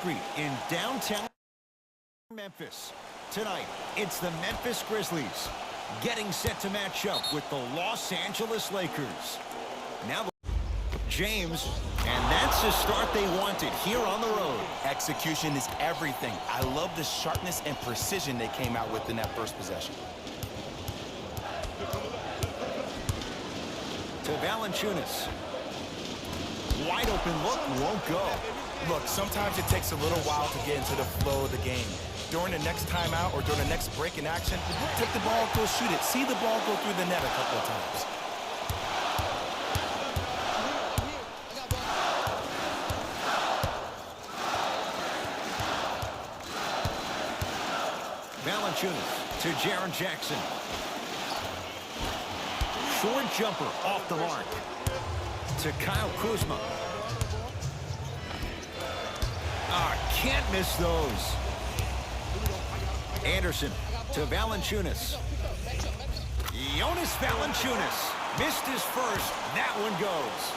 Street in downtown Memphis. Tonight, it's the Memphis Grizzlies getting set to match up with the Los Angeles Lakers. Now James, and that's the start they wanted here on the road. Execution is everything. I love the sharpness and precision they came out with in that first possession. To Valanciunas. Wide open look, won't go. Look, sometimes it takes a little while to get into the flow of the game. During the next timeout or during the next break in action, take the ball, go shoot it. See the ball go through the net a couple of times. Valanciunas to Jaren Jackson. Short jumper off the mark. To Kyle Kuzma. Can't miss those. Anderson to Valanciunas. Jonas Valanciunas missed his first. That one goes.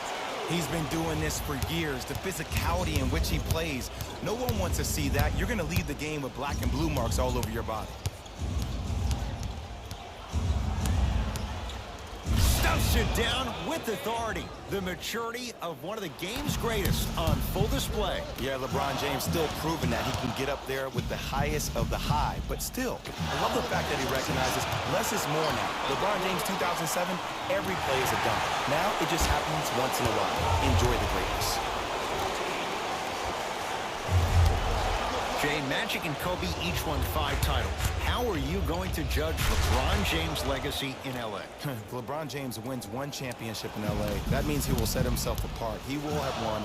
He's been doing this for years. The physicality in which he plays. No one wants to see that. You're going to leave the game with black and blue marks all over your body. Stuffs it down with authority. The maturity of one of the game's greatest on full display. Yeah, LeBron James still proving that he can get up there with the highest of the high. But still, I love the fact that he recognizes less is more now. LeBron James 2007, every play is a dunk. Now it just happens once in a while. Enjoy the greatness. Jay, Magic and Kobe each won 5 titles. How are you going to judge LeBron James' legacy in L.A.? LeBron James wins 1 championship in L.A. That means he will set himself apart. He will have won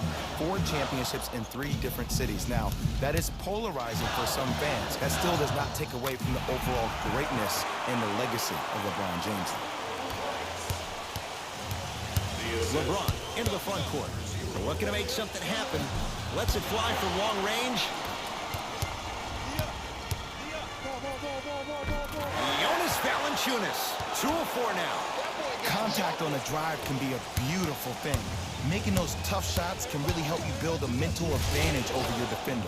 4 championships in 3 different cities. Now, that is polarizing for some fans. That still does not take away from the overall greatness and the legacy of LeBron James. LeBron into the front court. Looking to make something happen. Lets it fly from long range. Jonas Valanciunas, 2 of 4 now. Contact on a drive can be a beautiful thing. Making those tough shots can really help you build a mental advantage over your defender.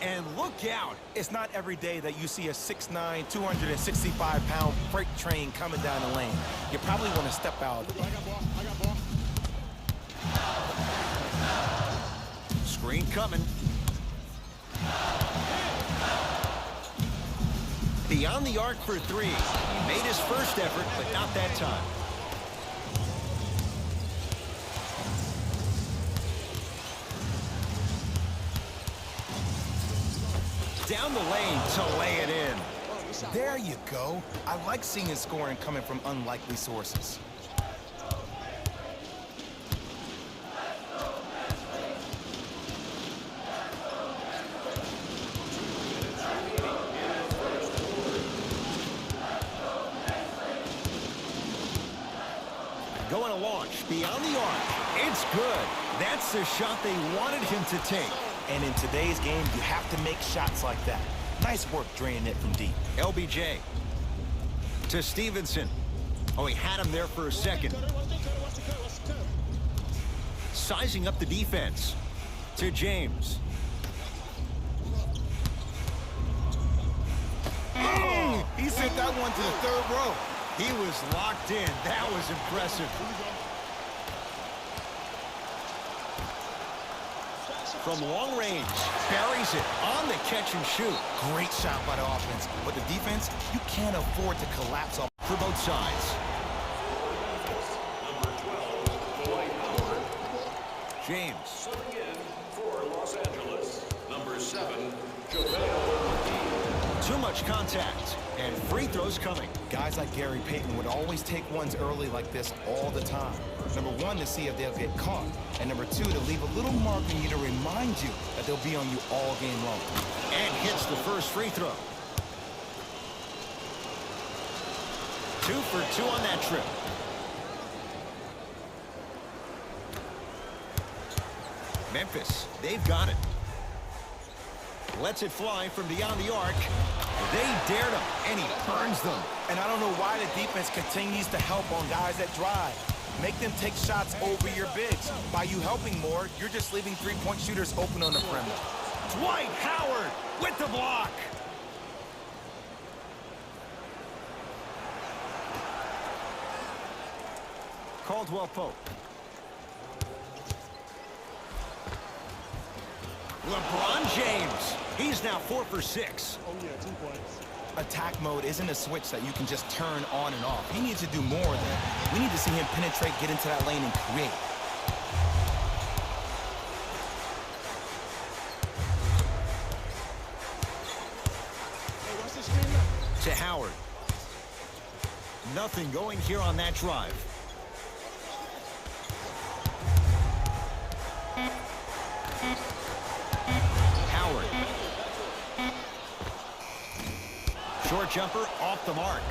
And look out. It's not every day that you see a 6'9", 265-pound freight train coming down the lane. You probably want to step out. Screen coming. Beyond the arc for 3. He made his first effort, but not that time. Down the lane to lay it in. There you go. I like seeing scoring coming from unlikely sources. Going to launch beyond the arc. It's good. That's the shot they wanted him to take. And in today's game, you have to make shots like that. Nice work draining it from deep. LBJ to Stevenson. Oh, he had him there for a second. Sizing up the defense to James. He sent that one to the 3rd row. He was locked in. That was impressive. From long range, buries it on the catch and shoot. Great shot by the offense. But the defense, you can't afford to collapse off for both sides. Dwight Howard. James. Subbing in for Los Angeles, number 7, JaVale. Too much contact, and free throws coming. Guys like Gary Payton would always take ones early like this all the time. Number 1, to see if they'll get caught. And number 2, to leave a little mark in you to remind you that they'll be on you all game long. And hits the first free throw. 2 for 2 on that trip. Memphis, they've got it. Lets it fly from beyond the arc. They dared him, and he burns them. And I don't know why the defense continues to help on guys that drive. Make them take shots over your bigs. By you helping more, you're just leaving 3-point shooters open on the perimeter. Dwight Howard with the block. Caldwell Pope. LeBron James. He's now 4 for 6. Oh, yeah, 2 points. Attack mode isn't a switch that you can just turn on and off. He needs to do more than. We need to see him penetrate, get into that lane, and create. Hey, what's the screen now? To Howard. Nothing going here on that drive. Howard. Short jumper off the mark.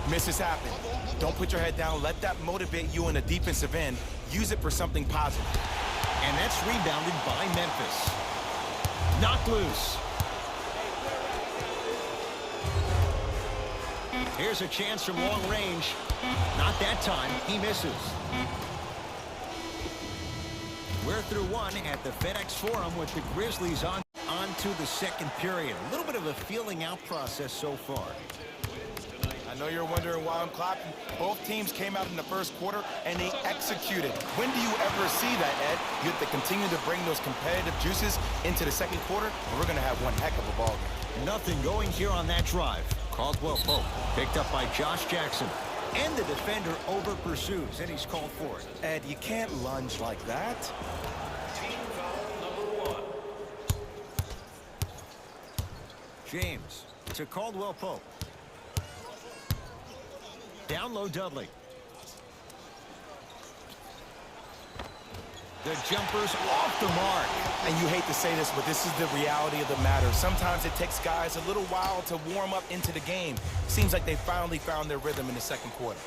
Misses happen. Don't put your head down. Let that motivate you in the defensive end. Use it for something positive. And that's rebounded by Memphis. Knocked loose. Here's a chance from long range. Not that time. He misses. We're through one at the FedEx Forum with the Grizzlies on to the second period. A little bit of a feeling out process so far. I know you're wondering why I'm clapping. Both teams came out in the first quarter, and they executed. When do you ever see that, Ed? You have to continue to bring those competitive juices into the second quarter, and we're going to have one heck of a ball game. Nothing going here on that drive. Caldwell Pope picked up by Josh Jackson. And the defender over pursues, and he's called for it. Ed, you can't lunge like that. Team foul number 1. James to Caldwell Pope. Down low Dudley. The jumper's off the mark. And you hate to say this, but this is the reality of the matter. Sometimes it takes guys a little while to warm up into the game. Seems like they finally found their rhythm in the second quarter.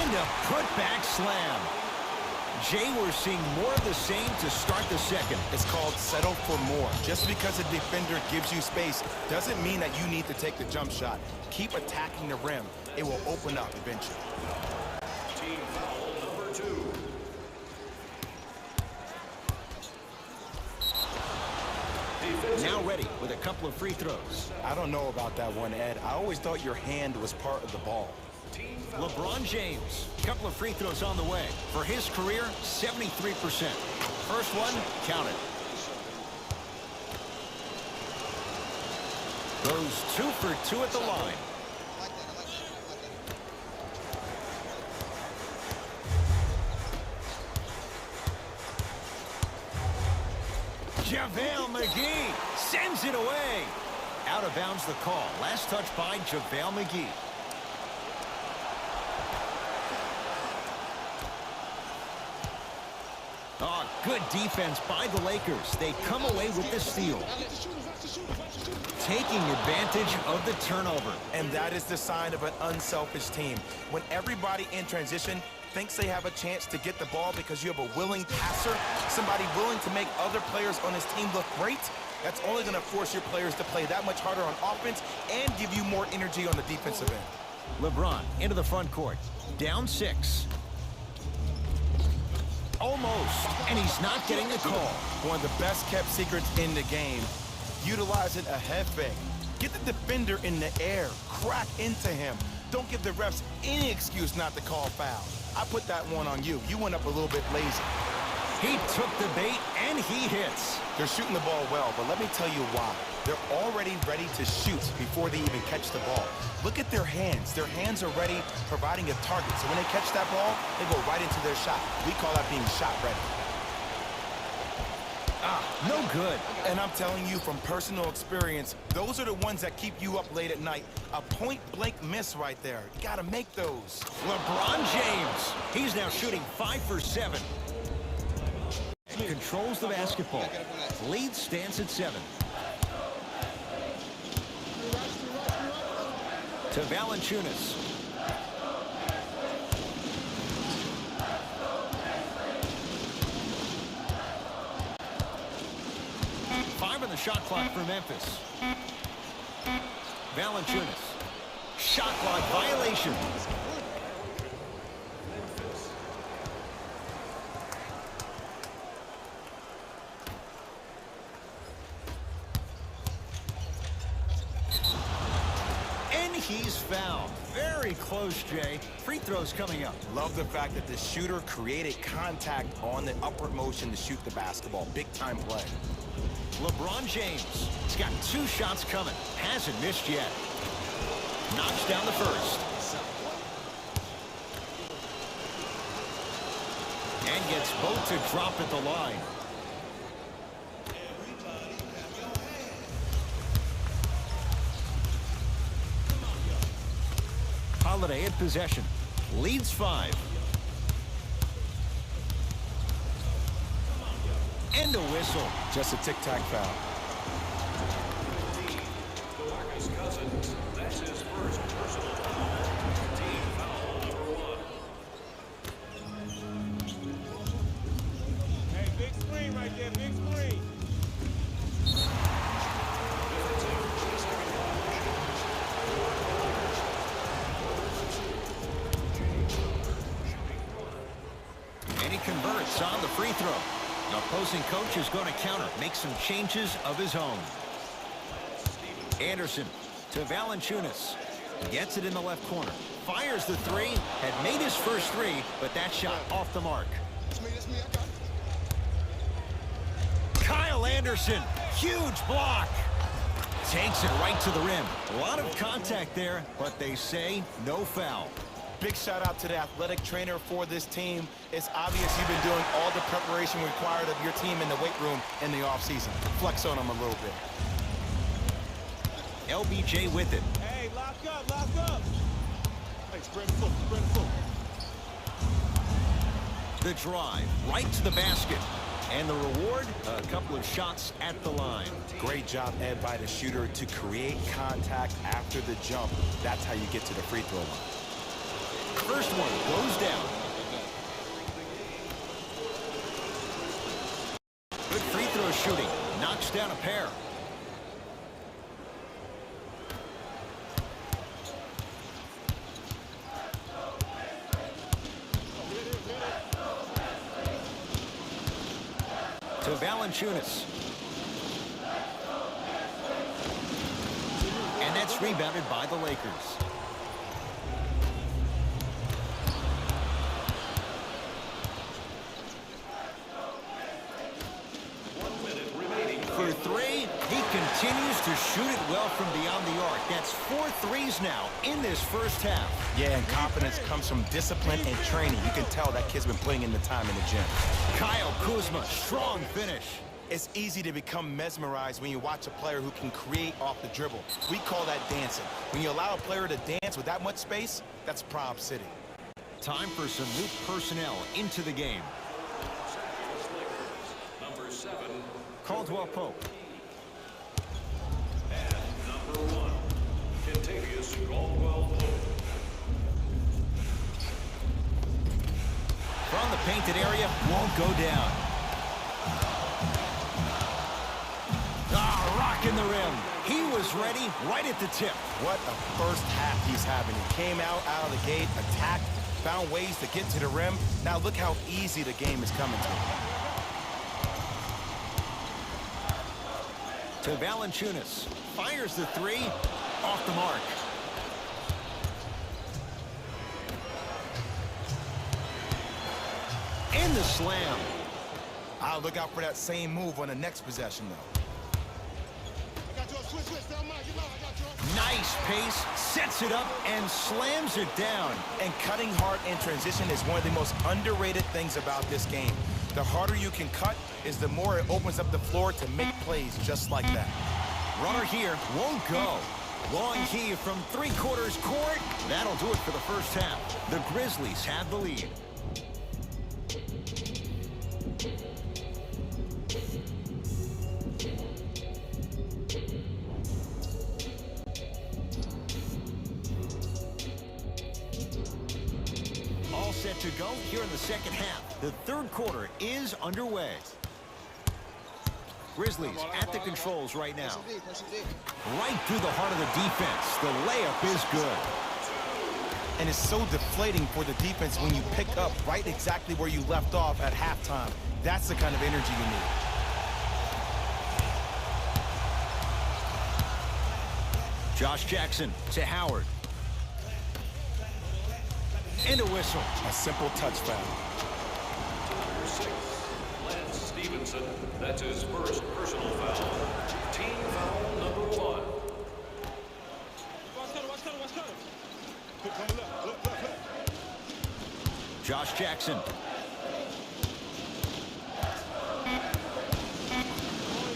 And a putback slam. Jay, we're seeing more of the same to start the second. It's called settle for more. Just because a defender gives you space doesn't mean that you need to take the jump shot. Keep attacking the rim. It will open up eventually. Team foul number 2. Now ready with a couple of free throws. I don't know about that one, Ed. I always thought your hand was part of the ball. LeBron James, a couple of free throws on the way. For his career, 73%. First one, counted. Goes 2 for 2 at the line. JaVale McGee sends it away. Out of bounds the call. Last touch by JaVale McGee. Oh, good defense by the Lakers. They come away with the steal. Taking advantage of the turnover. And that is the sign of an unselfish team. When everybody in transition thinks they have a chance to get the ball because you have a willing passer, somebody willing to make other players on his team look great, that's only going to force your players to play that much harder on offense and give you more energy on the defensive end. LeBron into the front court. Down 6. Almost, and he's not getting the call. One of the best kept secrets in the game. Utilizing a head fake. Get the defender in the air. Crack into him. Don't give the refs any excuse not to call foul. I put that one on you. You went up a little bit lazy. He took the bait, and he hits. They're shooting the ball well, but let me tell you why. They're already ready to shoot before they even catch the ball. Look at their hands. Their hands are ready, providing a target. So when they catch that ball, they go right into their shot. We call that being shot ready. No good. And I'm telling you from personal experience, those are the ones that keep you up late at night. A point-blank miss right there. You got to make those. LeBron James. He's now shooting 5 for 7. Controls the basketball. Lead stands at 7. To Valanciunas. Five on the shot clock for Memphis. Valanciunas. Shot clock violation. he's fouled. Very close, Jay. Free throws coming up. Love the fact that the shooter created contact on the upward motion to shoot the basketball. Big-time play. LeBron James. He's got 2 shots coming. Hasn't missed yet. Knocks down the first. And gets both to drop at the line. Holiday in possession. Leads 5. And a whistle. Just a tic-tac foul. That's his first personal foul. Team foul number 1. Hey, big screen right there, big screen. And he converts on the free throw. The opposing coach is going to counter, make some changes of his own. Anderson to Valanciunas. Gets it in the left corner. Fires the 3. Had made his first 3, but that shot off the mark. That's me, I got it. Kyle Anderson. Huge block. Takes it right to the rim. A lot of contact there, but they say no foul. Big shout out to the athletic trainer for this team. It's obvious you've been doing all the preparation required of your team in the weight room in the offseason. Flex on them a little bit. LBJ with it. Hey, lock up, lock up. Hey, spread the floor, spread the floor. The drive right to the basket. And the reward, a couple of shots at the line. Great job, Ed, by the shooter to create contact after the jump. That's how you get to the free throw line. First one goes down. Good free throw shooting. Knocks down a pair. To Valanciunas. And that's rebounded by the Lakers. For 3, he continues to shoot it well from beyond the arc. That's 4 threes now in this first half. Yeah, and confidence comes from discipline and training. You can tell that kid's been putting in the time in the gym. Kyle Kuzma, strong finish. It's easy to become mesmerized when you watch a player who can create off the dribble. We call that dancing. When you allow a player to dance with that much space, that's Prob City. Time for some new personnel into the game. Number 7. Caldwell Pope. And number 1. Contagious Caldwell Pope. From the painted area, won't go down. Rocking the rim. He was ready right at the tip. What a first half he's having. He came out of the gate, attacked, found ways to get to the rim. Now look how easy the game is coming to him. To Valanciunas. Fires the 3. Off the mark. And the slam. I'll look out for that same move on the next possession, though. I got you. Switch. Down mine. Get low. I got you. Nice pace. Sets it up and slams it down. And cutting hard in transition is one of the most underrated things about this game. The harder you can cut is the more it opens up the floor to make plays just like that. Runner here won't go. Long heave from 3/4 court. That'll do it for the first half. The Grizzlies have the lead. All set to go here in the second half. The third quarter is underway. Grizzlies at the controls right now. Right through the heart of the defense. The layup is good. And it's so deflating for the defense when you pick up right exactly where you left off at halftime. That's the kind of energy you need. Josh Jackson to Howard. And a whistle. A simple touch foul. Number 6, Lance Stevenson. That's his first personal foul. Team foul number 1. Watch cutter. Come left. Josh Jackson.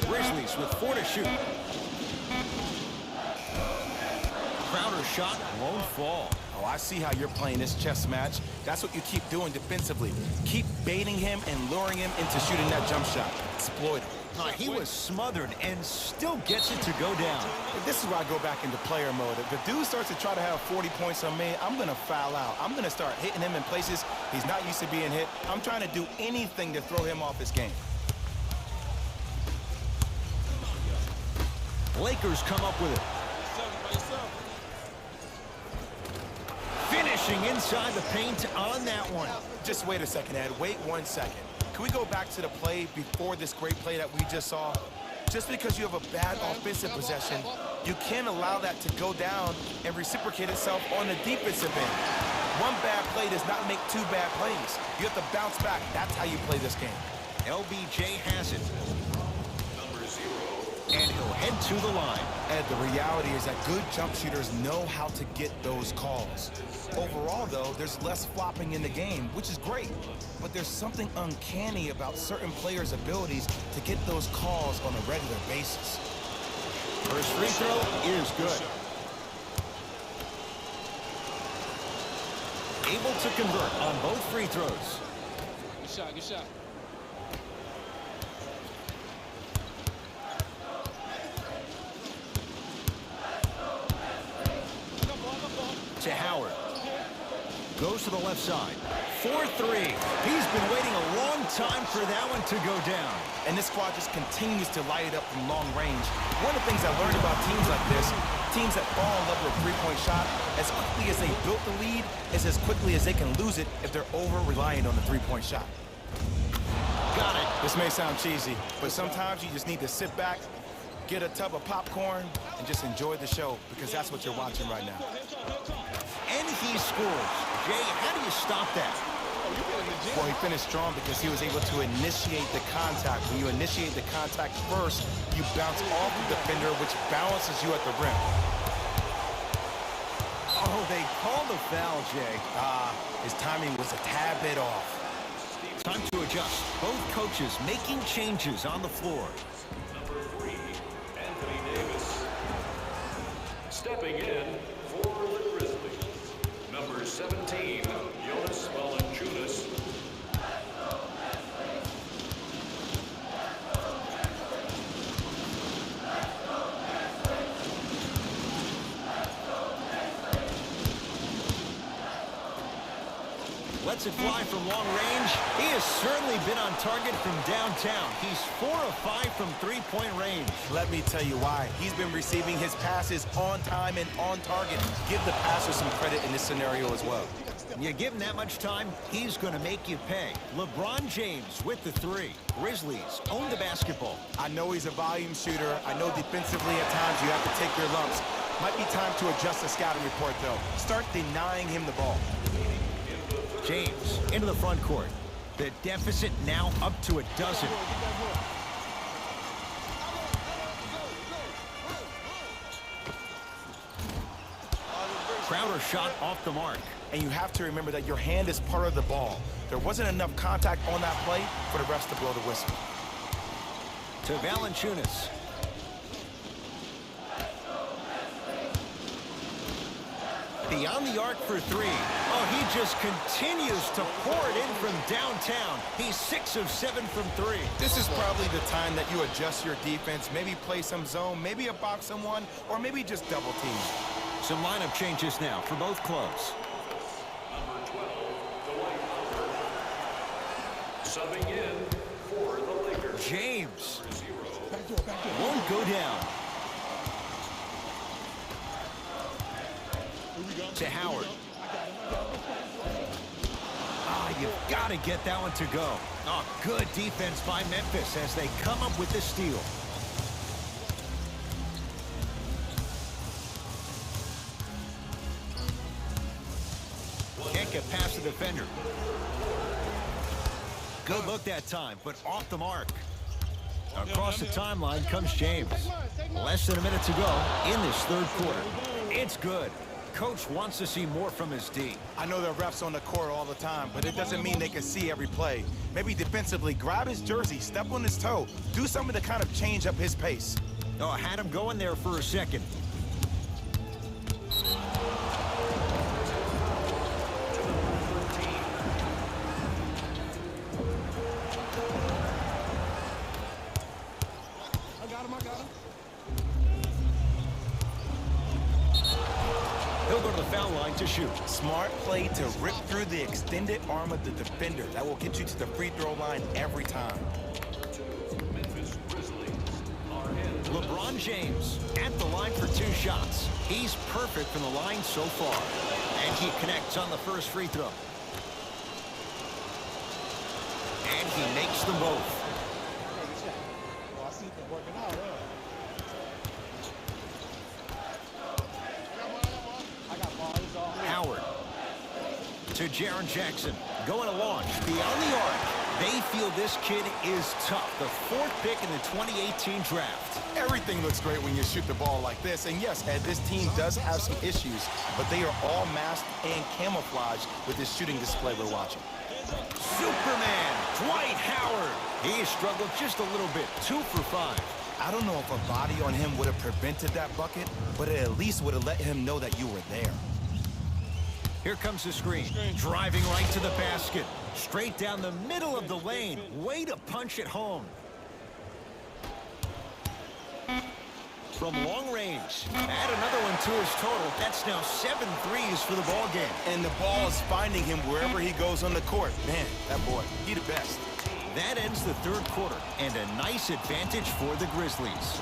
Grizzlies with 4 to shoot. Crowder's shot won't fall. Oh, I see how you're playing this chess match. That's what you keep doing defensively. Keep baiting him and luring him into shooting that jump shot. Exploit him. He was smothered and still gets it to go down. This is where I go back into player mode. If the dude starts to try to have 40 points on me, I'm going to foul out. I'm going to start hitting him in places he's not used to being hit. I'm trying to do anything to throw him off his game. Lakers come up with it. Finishing inside the paint on that one. Just wait a second, Ed. Wait 1 second. Can we go back to the play before this great play that we just saw? Just because you have a bad offensive possession, you can't allow that to go down and reciprocate itself on the defensive end. One bad play does not make 2 bad plays. You have to bounce back. That's how you play this game. LBJ has it. Number 0. And he'll head to the line. Ed, the reality is that good jump shooters know how to get those calls. Overall, though, there's less flopping in the game, which is great. But there's something uncanny about certain players' abilities to get those calls on a regular basis. First free throw is good. Able to convert on both free throws. Good shot. To Howard. Goes to the left side. 4-3. He's been waiting a long time for that one to go down. And this squad just continues to light it up from long range. One of the things I learned about teams like this, teams that fall in love with a three-point shot, as quickly as they built the lead, is as quickly as they can lose it if they're over-reliant on the three-point shot. Got it. This may sound cheesy, but sometimes you just need to sit back, get a tub of popcorn, and just enjoy the show, because that's what you're watching right now. And he scores. Jay, how do you stop that? Well, he finished strong because he was able to initiate the contact. When you initiate the contact first, you bounce off the defender, which balances you at the rim. Oh, they called a foul, Jay. His timing was a tad bit off. Time to adjust. Both coaches making changes on the floor. Number 3, Anthony Davis. Stepping in for the Grizzlies. Number 17, Jonas Valanciunas. Lets it fly from long range. He has certainly been on target from downtown. He's 4 of 5 from three-point range. Let me tell you why. He's been receiving his passes on time and on target. Give the passer some credit in this scenario as well. You give him that much time, he's going to make you pay. LeBron James with the 3. Grizzlies own the basketball. I know he's a volume shooter. I know defensively at times you have to take your lumps. Might be time to adjust the scouting report, though. Start denying him the ball. James into the front court. The deficit now up to a dozen. Crowder shot off the mark. And you have to remember that your hand is part of the ball. There wasn't enough contact on that play for the refs to blow the whistle. To Valanciunas. Beyond the arc for 3. Oh, he just continues to pour it in from downtown. He's 6 of 7 from 3. This is probably the time that you adjust your defense, maybe play some zone, maybe a box and one, or maybe just double team. Some lineup changes now for both clubs. Number 12, Dwight Howard. Subbing in for the Lakers. James Number 0. won't go down. To Howard. You've got to get that one to go. Oh, good defense by Memphis as they come up with the steal. Can't get past the defender. Good look that time, but off the mark. Across the timeline comes James. Less than a minute to go in this third quarter. It's good. Coach wants to see more from his D. I know there are refs on the court all the time, but it doesn't mean they can see every play. Maybe defensively, grab his jersey, step on his toe, do something to kind of change up his pace. Oh, had him going there for a second. He'll go to the foul line to shoot. Smart play to rip through the extended arm of the defender. That will get you to the free throw line every time. Memphis Grizzlies are in. LeBron James at the line for 2 shots. He's perfect from the line so far. And he connects on the first free throw. And he makes them both. Howard to Jaren Jackson. Going to launch beyond the arc. They feel this kid is tough. The 4th pick in the 2018 draft. Everything looks great when you shoot the ball like this. And yes, Ed, this team does have some issues, but they are all masked and camouflaged with this shooting display we're watching. Superman, Dwight Howard. He struggled just a little bit. 2 for 5. I don't know if a body on him would have prevented that bucket, but it at least would have let him know that you were there. Here comes the screen. Driving right to the basket. Straight down the middle of the lane. Way to punch it home. From long range. Add another one to his total. That's now 7 threes for the ball game. And the ball is finding him wherever he goes on the court. Man, that boy, he the best. That ends the third quarter, and a nice advantage for the Grizzlies.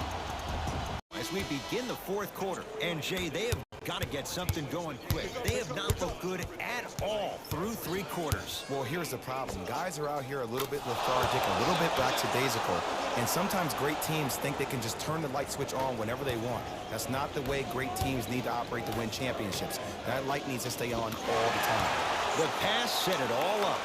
As we begin the fourth quarter, and Jay, they have got to get something going quick. They have not looked good at all through 3 quarters. Well, here's the problem. Guys are out here a little bit lethargic, a little bit lackadaisical, and sometimes great teams think they can just turn the light switch on whenever they want. That's not the way great teams need to operate to win championships. That light needs to stay on all the time. The pass set it all up.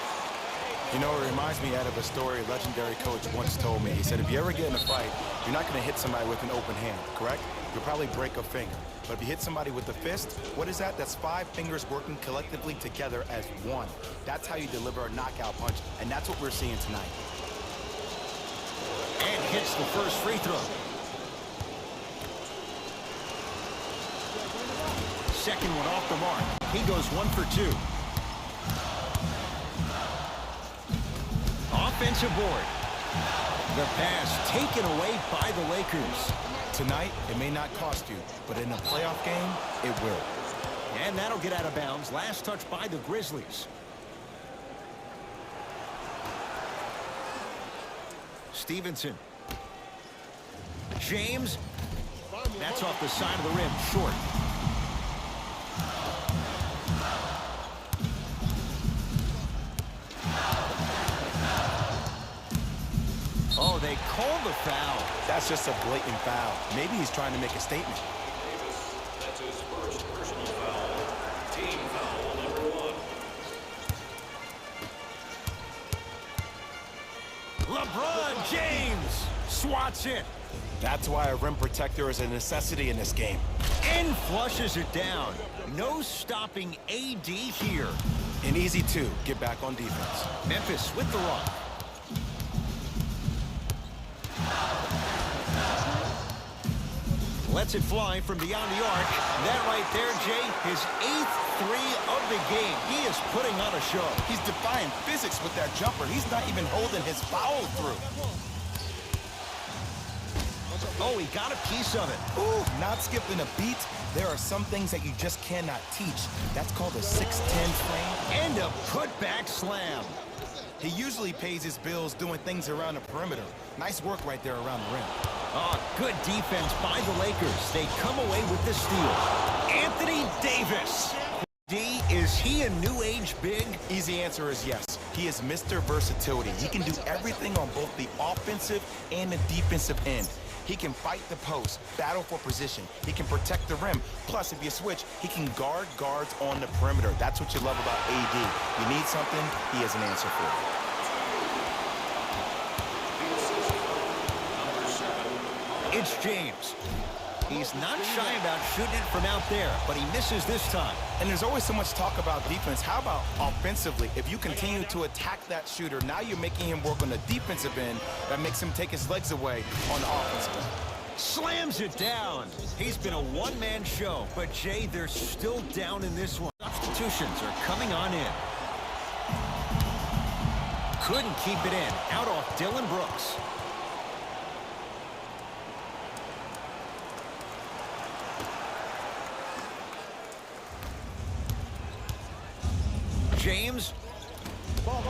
You know, it reminds me out of a story a legendary coach once told me. He said, if you ever get in a fight, you're not going to hit somebody with an open hand, correct? You'll probably break a finger. But if you hit somebody with a fist, what is that? That's 5 fingers working collectively together as one. That's how you deliver a knockout punch, and that's what we're seeing tonight. And hits the first free throw. Second one off the mark. He goes 1 for 2. Offensive board. The pass taken away by the Lakers. Tonight, it may not cost you, but in a playoff game, it will. And that'll get out of bounds. Last touch by the Grizzlies. Stevenson. James. That's off the side of the rim. Short. Oh, they called the foul. That's just a blatant foul. Maybe he's trying to make a statement. Davis, that's his first personal foul. Team foul number 1. LeBron James swats it. That's why a rim protector is a necessity in this game. And flushes it down. No stopping AD here. And easy, too. Get back on defense. Memphis with the rock. Lets it fly from beyond the arc. That right there, Jay, his 8th 3 of the game. He is putting on a show. He's defying physics with that jumper. He's not even holding his foul through. Oh, he got a piece of it. Ooh, not skipping a beat. There are some things that you just cannot teach. That's called a 6'10" frame. And a putback slam. He usually pays his bills doing things around the perimeter. Nice work right there around the rim. Oh, good defense by the Lakers. They come away with the steal. Anthony Davis. D, is he a new age big? Easy answer is yes. He is Mr. Versatility. He can do everything on both the offensive and the defensive end. He can fight the post, battle for position. He can protect the rim. Plus, if you switch, he can guard guards on the perimeter. That's what you love about AD. You need something, he has an answer for it. It's James. He's not shy about shooting it from out there, but he misses this time. And there's always so much talk about defense. How about offensively? If you continue to attack that shooter, now you're making him work on the defensive end. That makes him take his legs away on the offensive end. Slams it down. He's been a one-man show, but Jay, they're still down in this one. Substitutions are coming on in. Couldn't keep it in. Out off Dylan Brooks. James,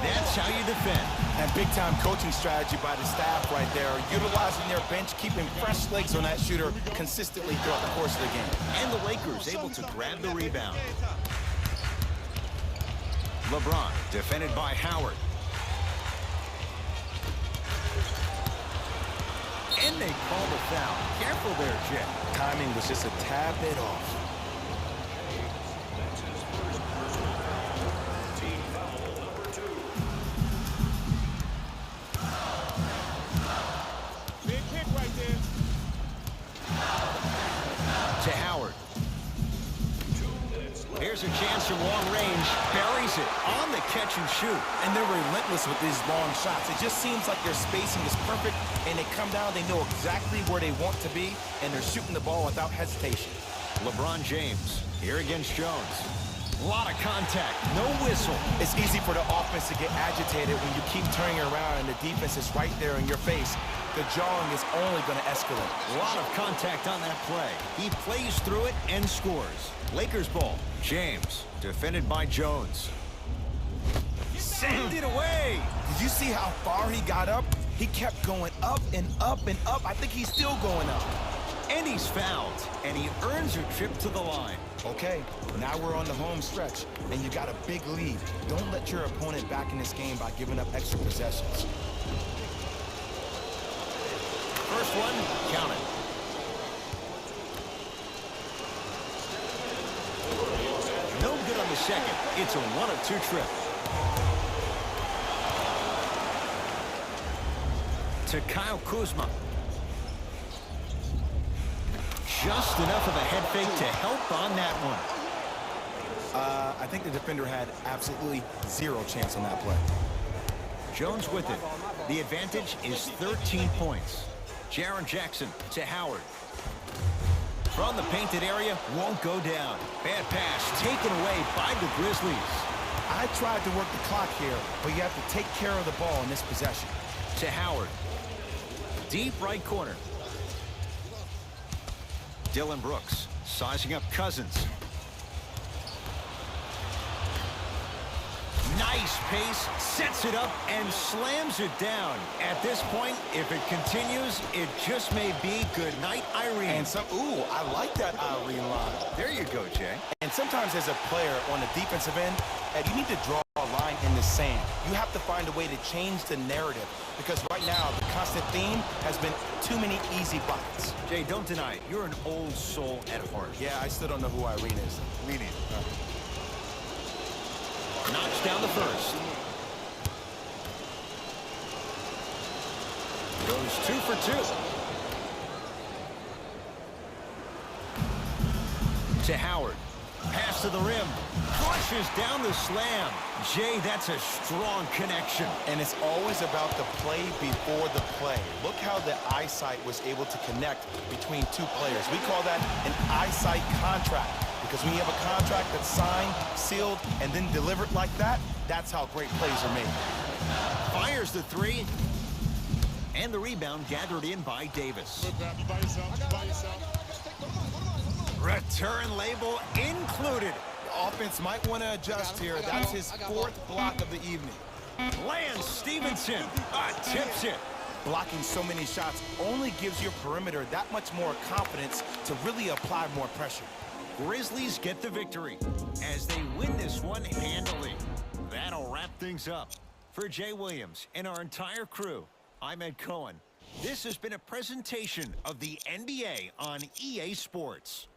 that's how you defend. And big-time coaching strategy by the staff right there, utilizing their bench, keeping fresh legs on that shooter consistently throughout the course of the game. And the Lakers able to grab the rebound. LeBron defended by Howard. And they call the foul. Careful there, Jay. Timing was just a tad bit off. To Howard. Here's a chance from long range. Buries it on the catch and shoot. And they're relentless with these long shots. It just seems like their spacing is perfect, and they come down, they know exactly where they want to be, and they're shooting the ball without hesitation. LeBron James here against Jones. A lot of contact, no whistle. It's easy for the offense to get agitated when you keep turning around and the defense is right there in your face. The jawing is only going to escalate. A lot of contact on that play. He plays through it and scores. Lakers ball. James, defended by Jones. Send it away. Did you see how far he got up? He kept going up and up and up. I think he's still going up. And he's fouled, and he earns a trip to the line. Okay, now we're on the home stretch, and you got a big lead. Don't let your opponent back in this game by giving up extra possessions. First one, count it. No good on the second. It's a 1-of-2 trip. To Kyle Kuzma. Just enough of a head fake to help on that one. I think the defender had absolutely zero chance on that play. Jones with it. The advantage is 13 points. Jaren Jackson to Howard. From the painted area, won't go down. Bad pass taken away by the Grizzlies. I tried to work the clock here, but you have to take care of the ball in this possession. To Howard. Deep right corner. Dylan Brooks sizing up Cousins. Nice pace, sets it up, and slams it down. At this point, if it continues, it just may be good night, Irene. And ooh, I like that Irene line. There you go, Jay. And sometimes as a player on the defensive end, you need to draw a line in the sand. You have to find a way to change the narrative, because right now, the constant theme has been too many easy buckets. Jay, don't deny it. You're an old soul at heart. Yeah, I still don't know who Irene is. We need it. Knocks down the first. Goes 2 for 2. To Howard. Pass to the rim. Flushes down the slam. Jay, that's a strong connection. And it's always about the play before the play. Look how the eyesight was able to connect between two players. We call that an eyesight contract. Because when you have a contract that's signed, sealed, and then delivered like that, that's how great plays are made. Fires the three. And the rebound gathered in by Davis. Return label included. The offense might want to adjust here. That's his 4th block of the evening. Lance Stevenson tips it. Blocking so many shots only gives your perimeter that much more confidence to really apply more pressure. Grizzlies get the victory as they win this one handily. That'll wrap things up. For Jay Williams and our entire crew, I'm Ed Cohen. This has been a presentation of the NBA on EA Sports.